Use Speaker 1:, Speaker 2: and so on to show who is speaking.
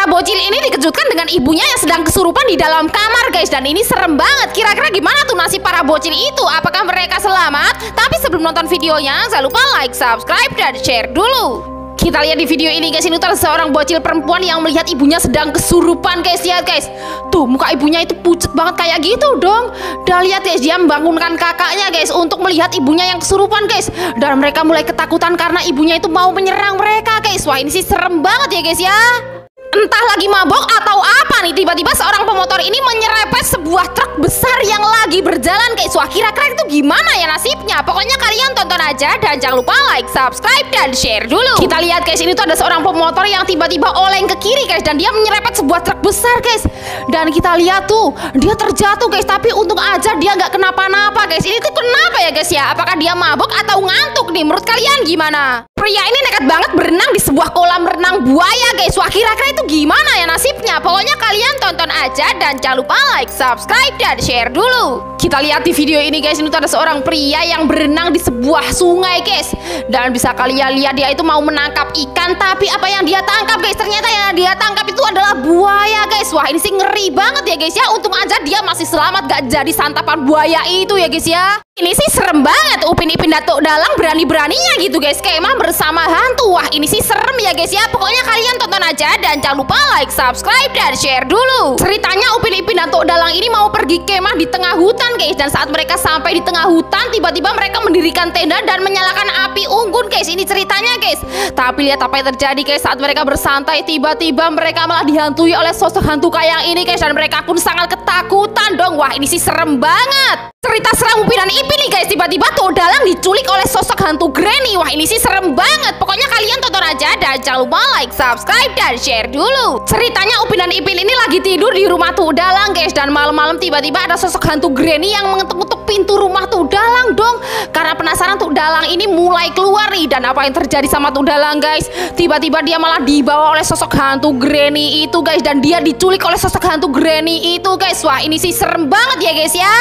Speaker 1: para bocil ini dikejutkan dengan ibunya yang sedang kesurupan di dalam kamar guys. Dan ini serem banget. Kira-kira gimana tuh nasib para bocil itu? Apakah mereka selamat? Tapi sebelum nonton videonya, jangan lupa like, subscribe, dan share dulu. Kita lihat di video ini guys, ini tuh ada seorang bocil perempuan yang melihat ibunya sedang kesurupan guys. Lihat guys, tuh muka ibunya itu pucat banget kayak gitu dong. Dan lihat guys, dia membangunkan kakaknya guys untuk melihat ibunya yang kesurupan guys. Dan mereka mulai ketakutan karena ibunya itu mau menyerang mereka guys. Wah, ini sih serem banget ya guys ya. Entah lagi mabok atau apa nih, tiba-tiba seorang pemotor ini menyerempet sebuah truk besar yang lagi berjalan guys. Wah, kira-kira itu gimana ya nasibnya? Pokoknya kalian tonton aja dan jangan lupa like, subscribe, dan share dulu. Kita lihat guys, ini tuh ada seorang pemotor yang tiba-tiba oleng ke kiri guys, dan dia menyerempet sebuah truk besar guys. Dan kita lihat tuh, dia terjatuh guys, tapi untung aja dia nggak kenapa-napa guys. Ini tuh kenapa ya guys ya? Apakah dia mabok atau ngantuk nih? Menurut kalian gimana? Pria ini nekat banget berenang di sebuah kolam renang buaya guys. Wah, kira-kira itu gimana ya nasibnya? Pokoknya kalian tonton aja dan jangan lupa like, subscribe, dan share dulu. Kita lihat di video ini guys, ini tuh ada seorang pria yang berenang di sebuah sungai guys. Dan bisa kalian lihat dia itu mau menangkap ikan, tapi apa yang dia tangkap guys? Ternyata yang dia tangkap itu adalah buaya guys. Wah, ini sih ngeri banget ya guys ya. Untung aja dia masih selamat, gak jadi santapan buaya itu ya guys ya. Ini sih serem banget. Upin Ipin Datuk Dalang berani-beraninya gitu guys, kemah bersama hantu. Wah, ini sih serem ya guys ya. Pokoknya kalian tonton aja dan jangan lupa like, subscribe, dan share dulu. Ceritanya Upin Ipin Datuk Dalang ini mau pergi kemah di tengah hutan guys. Dan saat mereka sampai di tengah hutan, tiba-tiba mereka mendirikan tenda dan menyalakan api unggun guys. Ini ceritanya guys. Tapi lihat apa yang terjadi guys. Saat mereka bersantai, tiba-tiba mereka malah dihantui oleh sosok hantu kayak ini guys. Dan mereka pun sangat ketakutan dong. Wah, ini sih serem banget. Cerita seram Upin dan Ipin nih guys, tiba-tiba Tok Dalang diculik oleh sosok hantu Granny. Wah, ini sih serem banget. Pokoknya kalian tonton aja dan jangan lupa like, subscribe, dan share dulu. Ceritanya Upin dan Ipin ini lagi tidur di rumah Tok Dalang guys. Dan malam-malam tiba-tiba ada sosok hantu Granny yang mengetuk-ketuk pintu rumah Tok Dalang dong. Karena penasaran, Tok Dalang ini mulai keluar nih. Dan apa yang terjadi sama Tok Dalang guys? Tiba-tiba dia malah dibawa oleh sosok hantu Granny itu guys. Dan dia diculik oleh sosok hantu Granny itu guys. Wah, ini sih serem banget ya guys ya.